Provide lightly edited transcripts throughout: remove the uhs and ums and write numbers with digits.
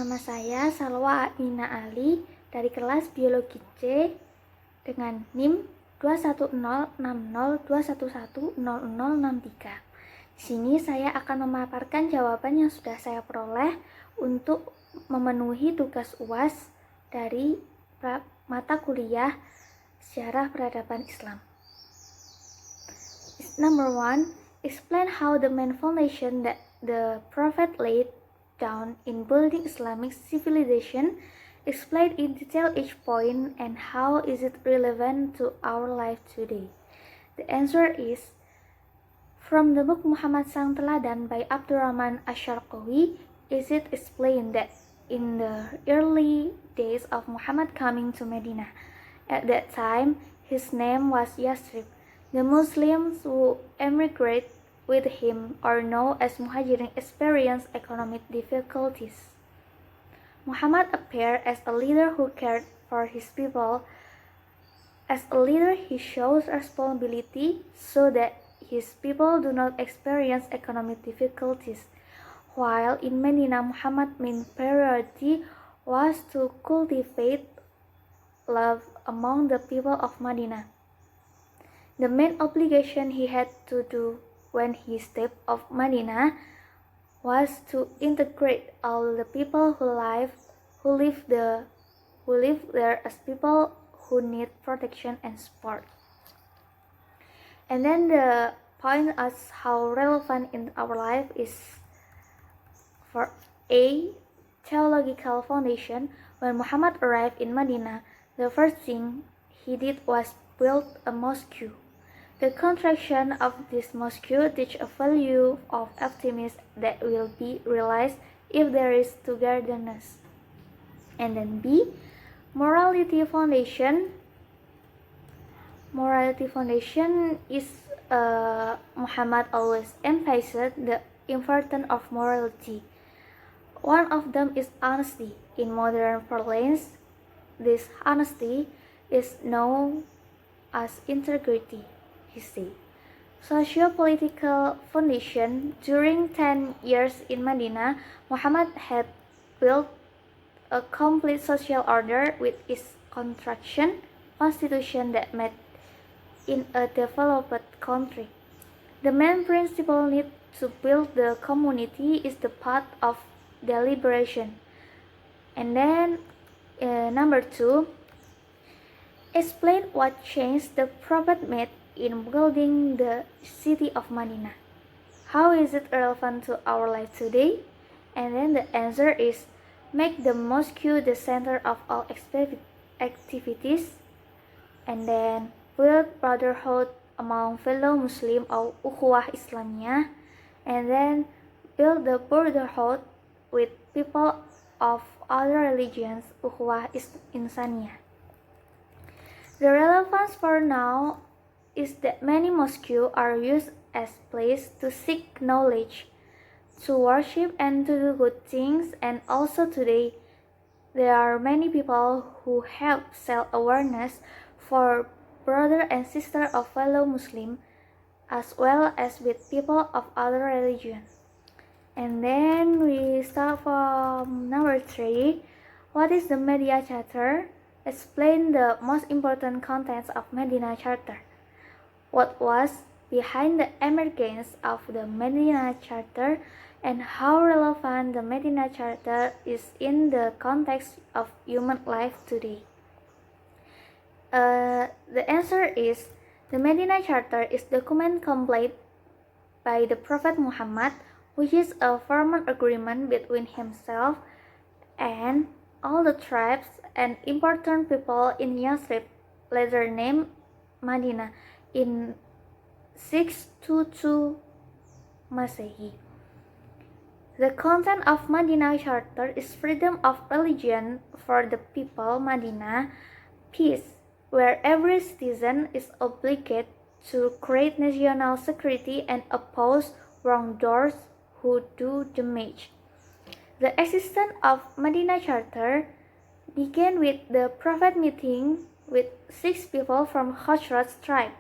Nama saya Salwa Amina Ali dari kelas Biologi C dengan NIM 2106021100063. Di sini saya akan memaparkan jawaban yang sudah saya peroleh untuk memenuhi tugas UAS dari mata kuliah Sejarah Peradaban Islam. Number 1, explain how the main foundation that the Prophet laid down in building Islamic civilization. Explain in detail each point and how is it relevant to our life today. The answer is from the book Muhammad Sang Teladan by Abdurrahman Asy-Syarqawi. Is it explained that in the early days of Muhammad coming to Medina, at that time his name was Yasrib. The Muslims who emigrate with him or known as Muhajirin experienced economic difficulties. Muhammad appeared as a leader who cared for his people. As a leader, he shows responsibility so that his people do not experience economic difficulties. While in Medina, Muhammad's main priority was to cultivate love among the people of Medina. The main obligation he had to do when he stepped off Medina was to integrate all the people who live there as people who need protection and support. And then the point as how relevant in our life is for A, theological foundation. When Muhammad arrived in Medina, the first thing he did was build a mosque. The construction of this mosque teaches a value of optimism that will be realized if there is togetherness. And then B, morality foundation. Morality foundation is Muhammad always emphasized the importance of morality. One of them is honesty. In modern parlance, this honesty is known as integrity. He said. Socio-political foundation. During 10 years in Medina, Muhammad had built a complete social order with its constitution that met in a developed country. The main principle need to build the community is the path of deliberation. And then number 2, explain what change the Prophet made in building the city of Medina. How is it relevant to our life today? And then the answer is make the mosque the center of all activities, and then build brotherhood among fellow Muslim or ukhuwah Islamiyah, and then build the brotherhood with people of other religions, ukhuwah insaniyah. The relevance for now is that many mosques are used as places to seek knowledge, to worship and to do good things, and also today there are many people who help self-awareness for brother and sister of fellow Muslim as well as with people of other religions. And then we start from number 3. What is the Medina Charter? Explain the most important contents of Medina Charter. What was behind the emergence of the Medina Charter and how relevant the Medina Charter is in the context of human life today. The answer is the Medina Charter is document complete by the Prophet Muhammad, which is a formal agreement between himself and all the tribes and important people in Yathrib, later named Medina, in 622 Masehi. The content of Medina Charter is freedom of religion for the people Medina, peace, where every citizen is obligated to create national security and oppose wrongdoers who do damage. The existence of Medina Charter began with the Prophet meeting with 6 people from Khazraj tribe,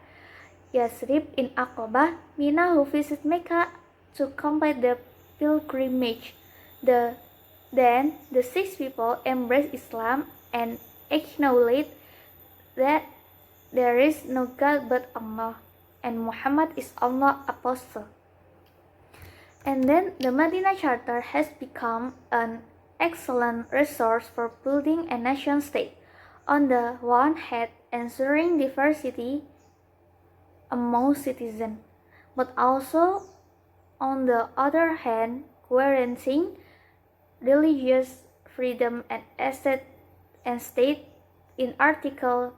Yasrib in Aqabah, Mina, who visit Mecca to complete the pilgrimage. The Then the six people embraced Islam and acknowledged that there is no God but Allah, and Muhammad is Allah's apostle. And then the Madinah Charter has become an excellent resource for building a nation state. On the one hand, ensuring diversity among citizens, but also on the other hand, guaranteeing religious freedom and state in Article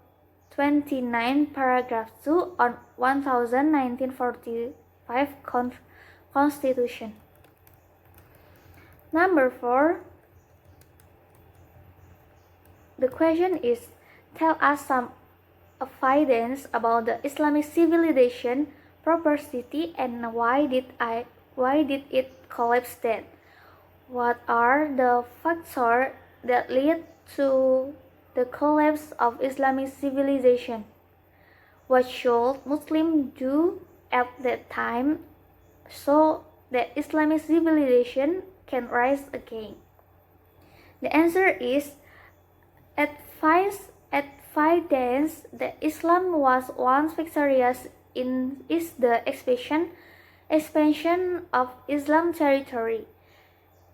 29, Paragraph 2 on 1945 Constitution. Number 4. The question is, tell us some evidence about the Islamic civilization prosperity and why did it collapse then? What are the factors that lead to the collapse of Islamic civilization? What should Muslims do at that time so that Islamic civilization can rise again? The answer is evidence that Islam was once victorious is the expansion of Islam territory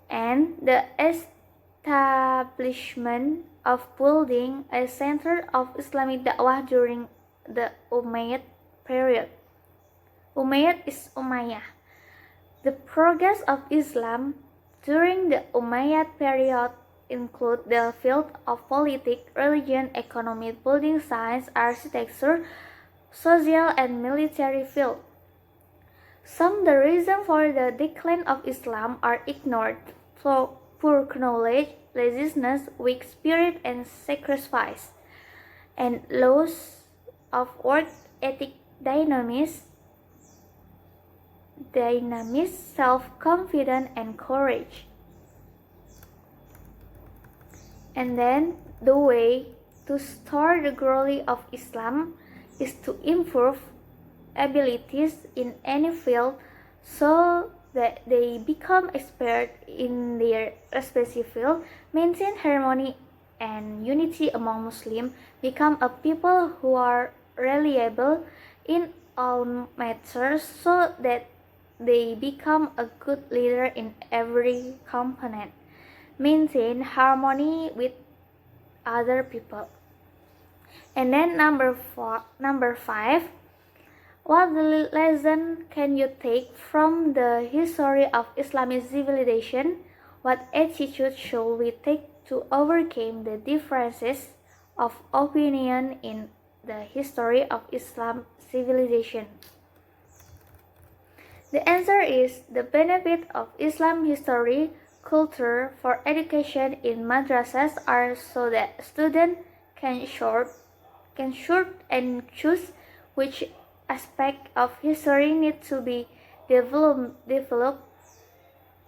and the establishment of building a center of Islamic da'wah during the Umayyad period. Umayyad is Umayyah. The progress of Islam during the Umayyad period include the field of politics, religion, economy, building science, architecture, social and military field. Some the reasons for the decline of Islam are ignored: poor knowledge, laziness, weak spirit and sacrifice, and loss of work ethic, dynamism, self-confidence and courage. And then the way to start the growth of Islam is to improve abilities in any field so that they become expert in their respective field, maintain harmony and unity among Muslims, become a people who are reliable in all matters so that they become a good leader in every component, maintain harmony with other people. And then number 5, what lesson can you take from the history of Islamic civilization? What attitude should we take to overcome the differences of opinion in the history of Islam civilization? The answer is the benefit of Islam history culture for education in madrasas are so that students can sort and choose which aspect of history need to be developed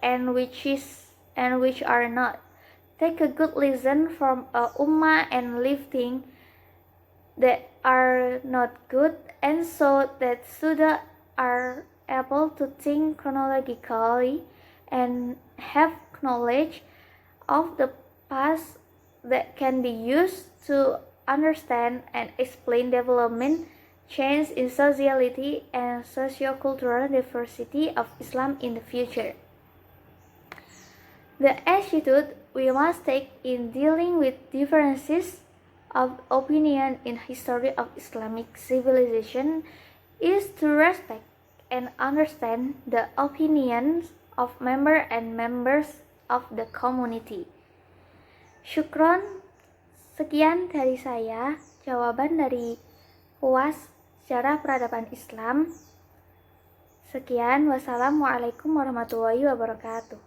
and which are not. Take a good lesson from a ummah and leave things that are not good, and so that students are able to think chronologically and have knowledge of the past that can be used to understand and explain development, change in sociality and socio-cultural diversity of Islam in the future. The attitude we must take in dealing with differences of opinion in history of Islamic civilization is to respect and understand the opinions of members of the community. Syukron, sekian dari saya, jawaban dari UAS Sejarah Peradaban Islam. Sekian, wassalamualaikum warahmatullahi wabarakatuh.